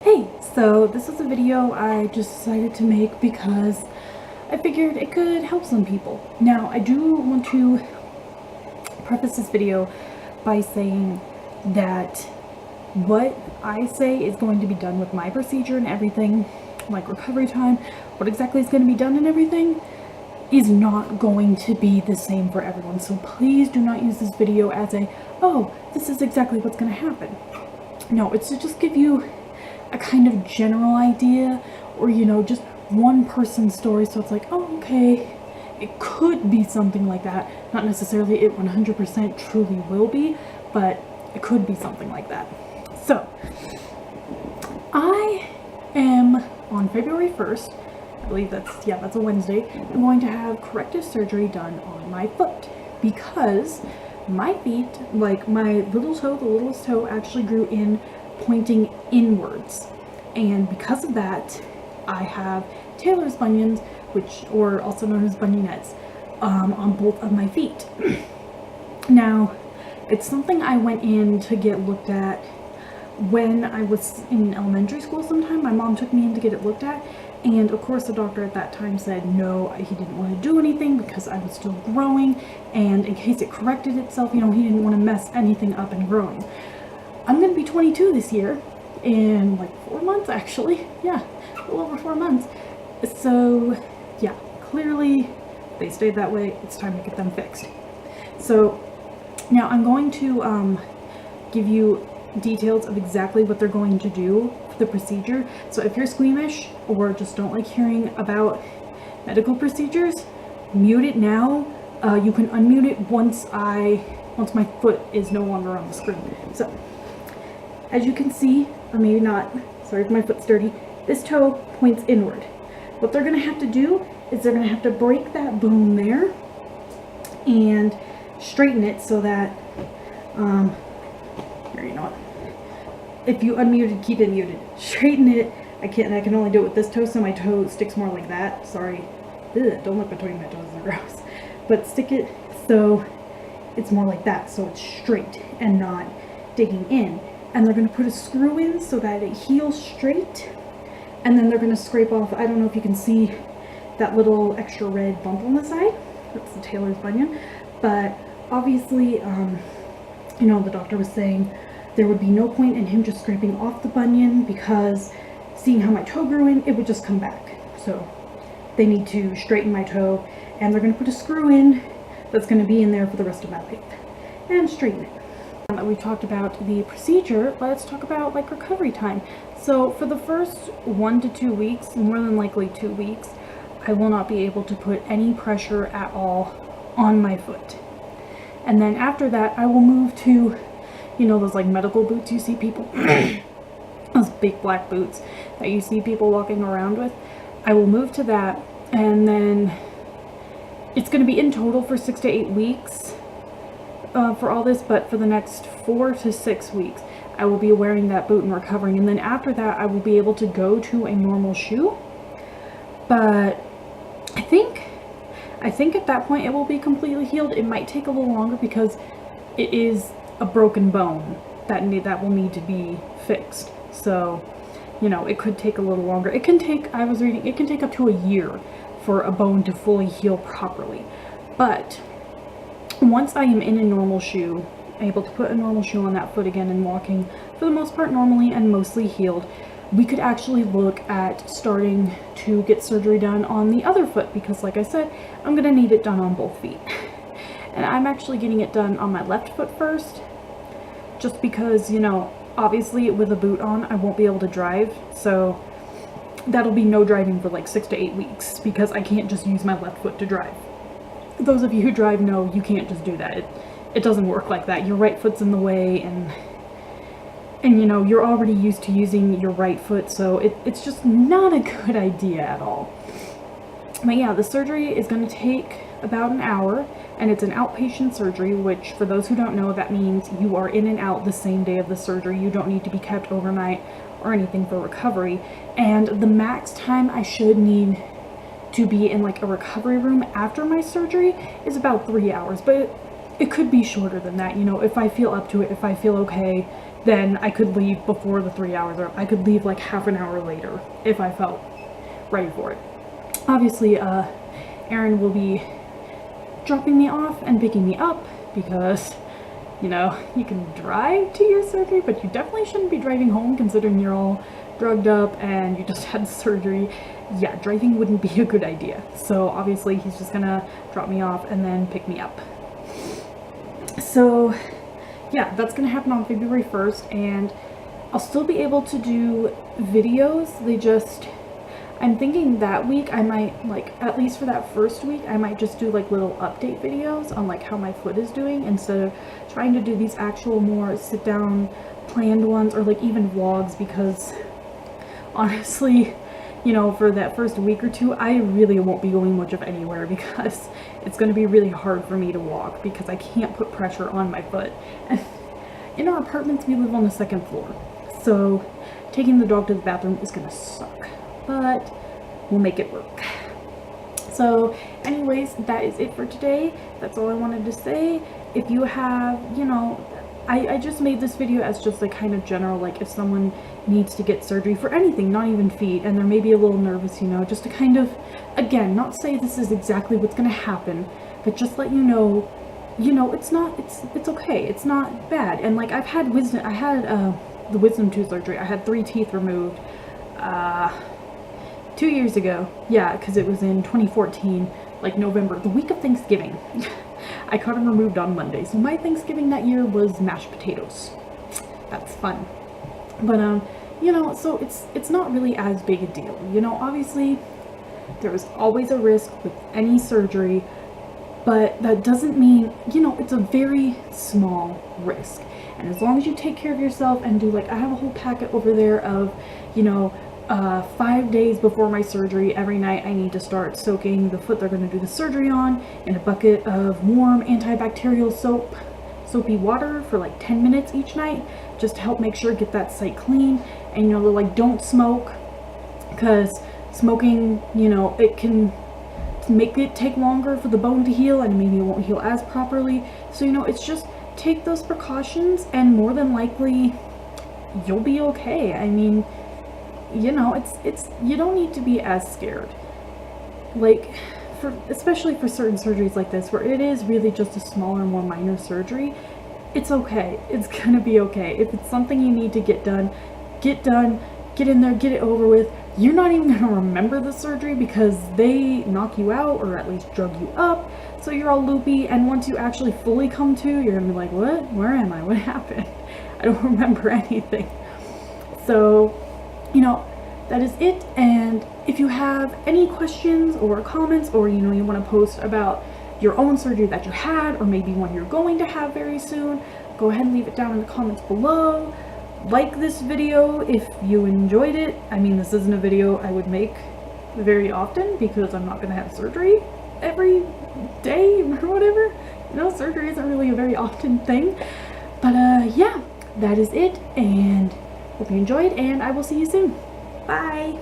Hey, so this is a video I just decided to make because I figured it could help some people. Now, I do want to preface this video by saying that what I say is going to be done with my procedure and everything, like recovery time, what exactly is going to be done and everything, is not going to be the same for everyone. So please do not use this video as a, oh, this is exactly what's going to happen. No, it's to just give you a kind of general idea, or just one person's story, so it's like, oh, okay, it could be something like that. Not necessarily it 100% truly will be, but it could be something like that. So I am on February 1st, I believe that's a Wednesday, I'm going to have corrective surgery done on my foot because my feet, like my little toe, the littlest toe, actually grew in pointing inwards, and because of that I have Taylor's bunions, or also known as bunionettes, on both of my feet. Now, it's something I went in to get looked at when I was in elementary school sometime. My mom took me in to get it looked at, and of course the doctor at that time said no, he didn't want to do anything because I was still growing, and in case it corrected itself, he didn't want to mess anything up and growing. I'm going to be 22 this year, in like 4 months actually. Yeah, a little over 4 months. So yeah, clearly they stayed that way. It's time to get them fixed. So now I'm going to give you details of exactly what they're going to do for the procedure. So if you're squeamish or just don't like hearing about medical procedures, mute it now. You can unmute it once my foot is no longer on the screen. So as you can see, or maybe not, sorry if my foot's dirty, this toe points inward. What they're going to have to do is they're going to have to break that bone there and straighten it so that, if you unmuted, keep it muted. Straighten it. I can only do it with this toe, so my toe sticks more like that. Sorry. Ugh, don't look between my toes, they're gross. But stick it so it's more like that, so it's straight and not digging in. And they're going to put a screw in so that it heals straight, and then they're going to scrape off, I don't know if you can see that little extra red bump on the side, that's the Taylor's bunion, but obviously, the doctor was saying there would be no point in him just scraping off the bunion because seeing how my toe grew in, it would just come back. So they need to straighten my toe, and they're going to put a screw in that's going to be in there for the rest of my life and straighten it. We talked about the procedure. Let's talk about recovery time. So for the first 1 to 2 weeks, more than likely 2 weeks, I will not be able to put any pressure at all on my foot. And then after that, I will move to, those medical boots you see people, those big black boots that you see people walking around with. I will move to that, and then it's going to be in total for 6 to 8 weeks. For all this, but for the next 4 to 6 weeks I will be wearing that boot and recovering, and then after that I will be able to go to a normal shoe. But I think at that point it will be completely healed. It might take a little longer because it is a broken bone that will need to be fixed, so it could take a little longer. It can take, I was reading, it can take up to a year for a bone to fully heal properly. But once I am in a normal shoe, able to put a normal shoe on that foot again and walking for the most part normally and mostly healed, we could actually look at starting to get surgery done on the other foot because, like I said, I'm going to need it done on both feet. And I'm actually getting it done on my left foot first, just because, obviously with a boot on I won't be able to drive, so that'll be no driving for like 6 to 8 weeks because I can't just use my left foot to drive. Those of you who drive know you can't just do that. It doesn't work like that. Your right foot's in the way, and you're already used to using your right foot, so it's just not a good idea at all. But yeah, the surgery is going to take about an hour, and it's an outpatient surgery, which for those who don't know, that means you are in and out the same day of the surgery. You don't need to be kept overnight or anything for recovery. And the max time I should need to be in a recovery room after my surgery is about 3 hours, but it could be shorter than that, if I feel up to it, if I feel okay, then I could leave before the 3 hours are up. I could leave like half an hour later if I felt ready for it. Obviously, Aaron will be dropping me off and picking me up because, you know, you can drive to your surgery, but you definitely shouldn't be driving home considering you're all drugged up and you just had surgery. Yeah, driving wouldn't be a good idea. So obviously he's just gonna drop me off and then pick me up. So yeah, that's gonna happen on February 1st, and I'll still be able to do videos. I'm thinking that week I might, like, at least for that first week, I might just do like little update videos on like how my foot is doing instead of trying to do these actual more sit down planned ones, or like even vlogs, because honestly, you know, for that first week or two, I really won't be going much of anywhere because it's going to be really hard for me to walk because I can't put pressure on my foot. And in our apartments, we live on the 2nd floor, so taking the dog to the bathroom is going to suck, but we'll make it work. So anyways, that is it for today. That's all I wanted to say. If you have, you know, I just made this video as just like kind of general, like if someone needs to get surgery for anything, not even feet, and they're maybe a little nervous, you know, just to kind of, again, not say this is exactly what's going to happen, but just let you know, it's okay. It's not bad. And like I had the wisdom tooth surgery. I had 3 teeth removed 2 years ago. Yeah, because it was in 2014, like November, the week of Thanksgiving. I got them removed on Monday, so my Thanksgiving that year was mashed potatoes. That's fun. But you know, so it's not really as big a deal. You know, obviously there is always a risk with any surgery, but that doesn't mean, you know, it's a very small risk. And as long as you take care of yourself and do, like, I have a whole packet over there of, you know, 5 days before my surgery, every night I need to start soaking the foot they're going to do the surgery on in a bucket of warm antibacterial soapy water for like 10 minutes each night, just to help make sure get that site clean. And, you know, they're like, don't smoke, because smoking, you know, it can make it take longer for the bone to heal, and maybe it won't heal as properly. So, you know, it's just take those precautions and more than likely you'll be okay. I mean, you know, it's you don't need to be as scared, like, especially for certain surgeries like this where it is really just a smaller, more minor surgery. It's okay. It's gonna be okay. If it's something you need to get done, get in there, get it over with. You're not even gonna remember the surgery because they knock you out, or at least drug you up, so you're all loopy, and once you actually fully come to, you're gonna be like, what? Where am I? What happened? I don't remember anything. So, you know, that is it. And if you have any questions or comments, or, you know, you want to post about your own surgery that you had, or maybe one you're going to have very soon, go ahead and leave it down in the comments below. Like this video if you enjoyed it. I mean, this isn't a video I would make very often because I'm not going to have surgery every day or whatever. You know, surgery isn't really a very often thing. But yeah, that is it, and hope you enjoyed, and I will see you soon. Bye!